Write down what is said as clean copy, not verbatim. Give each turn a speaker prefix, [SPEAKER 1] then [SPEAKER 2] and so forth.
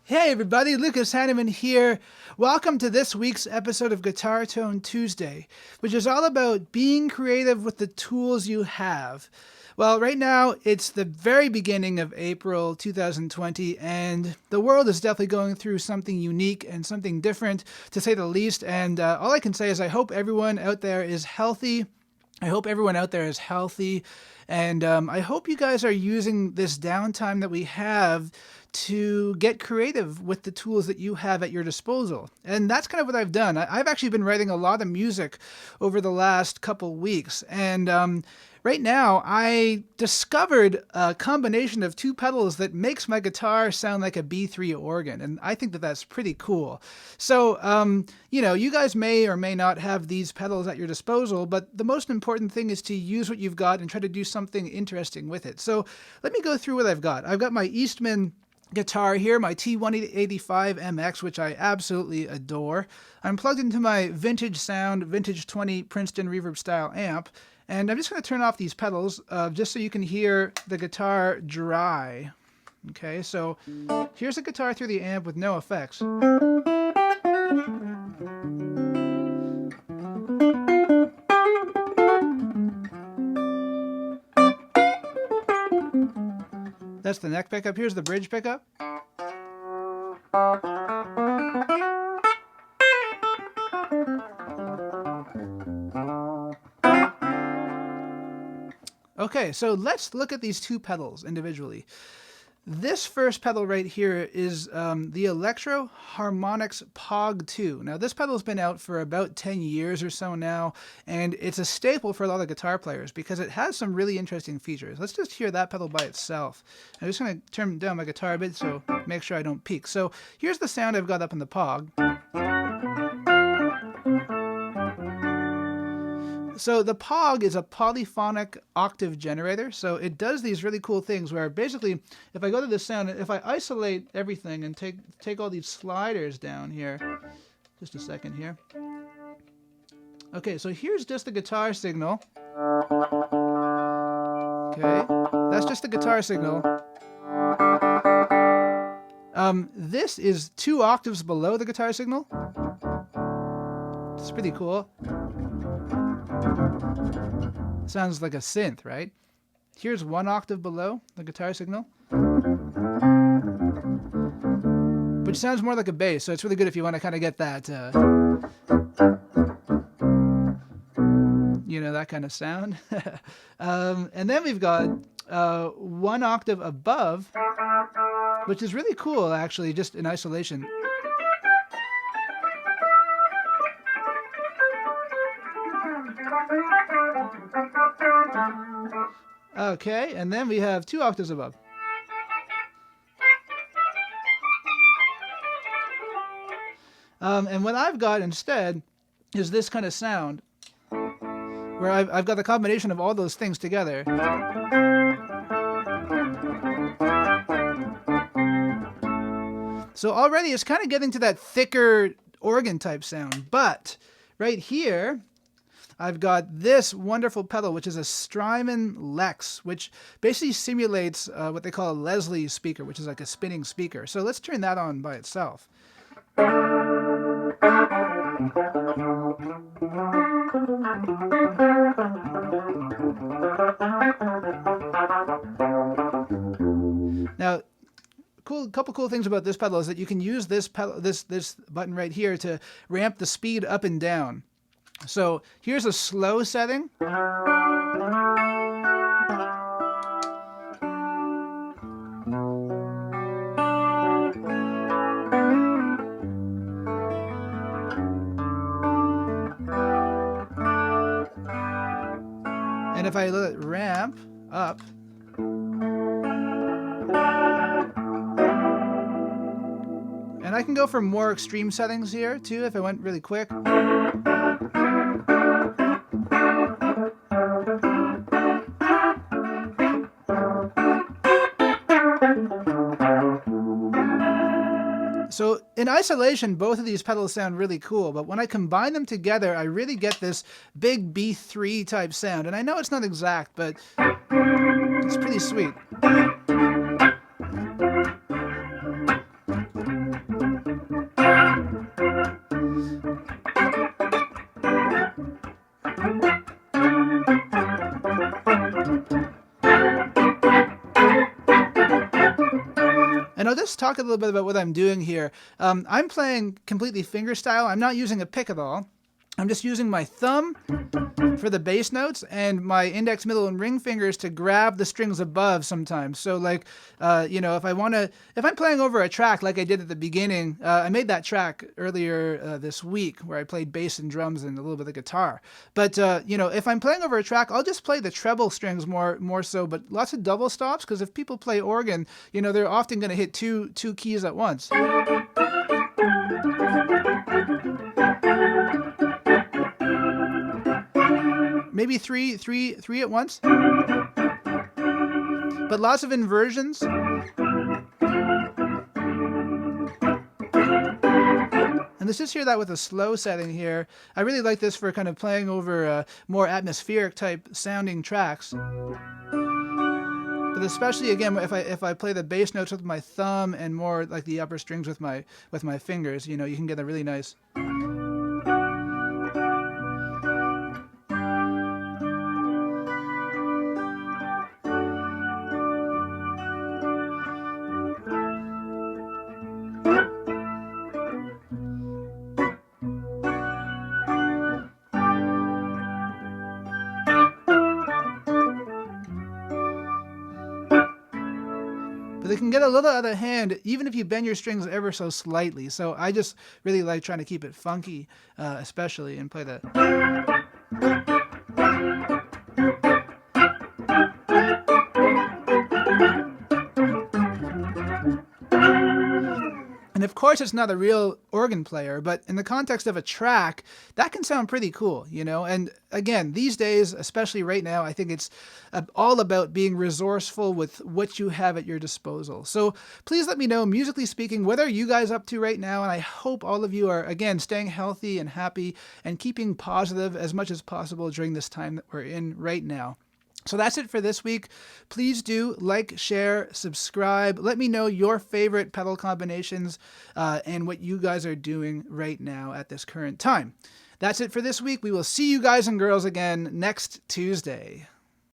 [SPEAKER 1] Hey everybody, Lucas Haneman here. Welcome to this week's episode of Guitar Tone Tuesday, which is all about being creative with the tools you have. Well, right now it's the very beginning of April 2020, and the world is definitely going through something unique and something different, to say the least. And all I can say is I hope everyone out there is healthy. I hope everyone out there is healthy, and I hope you guys are using this downtime that we have to get creative with the tools that you have at your disposal. And that's kind of what I've done. I've actually been writing a lot of music over the last couple weeks, and right now I discovered a combination of two pedals that makes my guitar sound like a B3 organ, and I think that that's pretty cool. So, you guys may or may not have these pedals at your disposal, but the most important thing is to use what you've got and try to do something interesting with it. So let me go through what I've got. I've got my Eastman guitar here, my T185 MX, which I absolutely adore. I'm plugged into my Vintage Sound Vintage 20 Princeton Reverb style amp, and I'm just going to turn off these pedals just so you can hear the guitar dry. Okay, so here's the guitar through the amp with no effects. That's the neck pickup. Here's the bridge pickup. Okay, so let's look at these two pedals individually. This first pedal right here is the Electro-Harmonix Pog2. Now, this pedal's been out for about 10 years or so now, and it's a staple for a lot of guitar players because it has some really interesting features. Let's just hear that pedal by itself. I'm just going to turn down my guitar a bit so make sure I don't peak. So here's the sound I've got up in the Pog. So the Pog is a polyphonic octave generator, so it does these really cool things where basically if I go to the sound, if I isolate everything and take all these sliders down here, just a second here. Okay, so here's just the guitar signal. Okay, that's just the guitar signal. This is 2 octaves below the guitar signal. It's pretty cool. Sounds like a synth, right? Here's 1 octave below the guitar signal, which sounds more like a bass, so it's really good if you want to kind of get that, that kind of sound. And then we've got 1 octave above, which is really cool, actually, just in isolation. Okay, and then we have 2 octaves above. And what I've got instead is this kind of sound, where I've got the combination of all those things together. So already it's kind of getting to that thicker organ type sound, but right here I've got this wonderful pedal, which is a Strymon Lex, which basically simulates what they call a Leslie speaker, which is like a spinning speaker. So let's turn that on by itself. Now, couple cool things about this pedal is that you can use this pedal, this button right here to ramp the speed up and down. So here's a slow setting. And if I let it ramp up, and I can go for more extreme settings here too if I went really quick. So in isolation, both of these pedals sound really cool, but when I combine them together, I really get this big B3 type sound. And I know it's not exact, but it's pretty sweet. And I'll just talk a little bit about what I'm doing here. I'm playing completely fingerstyle. I'm not using a pick at all. I'm just using my thumb for the bass notes and my index, middle, and ring fingers to grab the strings above sometimes. So like, if I'm playing over a track like I did at the beginning, I made that track earlier this week where I played bass and drums and a little bit of guitar. But, if I'm playing over a track, I'll just play the treble strings more so, but lots of double stops, because if people play organ, they're often going to hit two keys at once. Maybe three at once, but lots of inversions. And let's just hear that with a slow setting here. I really like this for kind of playing over more atmospheric type sounding tracks. But especially again, if I play the bass notes with my thumb and more like the upper strings with my fingers, you can get a really nice. But they can get a little out of hand even if you bend your strings ever so slightly. So I just really like trying to keep it funky, especially, and play that. And of course, it's not a real organ player, but in the context of a track, that can sound pretty cool, And again, these days, especially right now, I think it's all about being resourceful with what you have at your disposal. So please let me know, musically speaking, what are you guys up to right now? And I hope all of you are, again, staying healthy and happy and keeping positive as much as possible during this time that we're in right now. So that's it for this week. Please do like, share, subscribe. Let me know your favorite pedal combinations and what you guys are doing right now at this current time. That's it for this week. We will see you guys and girls again next Tuesday.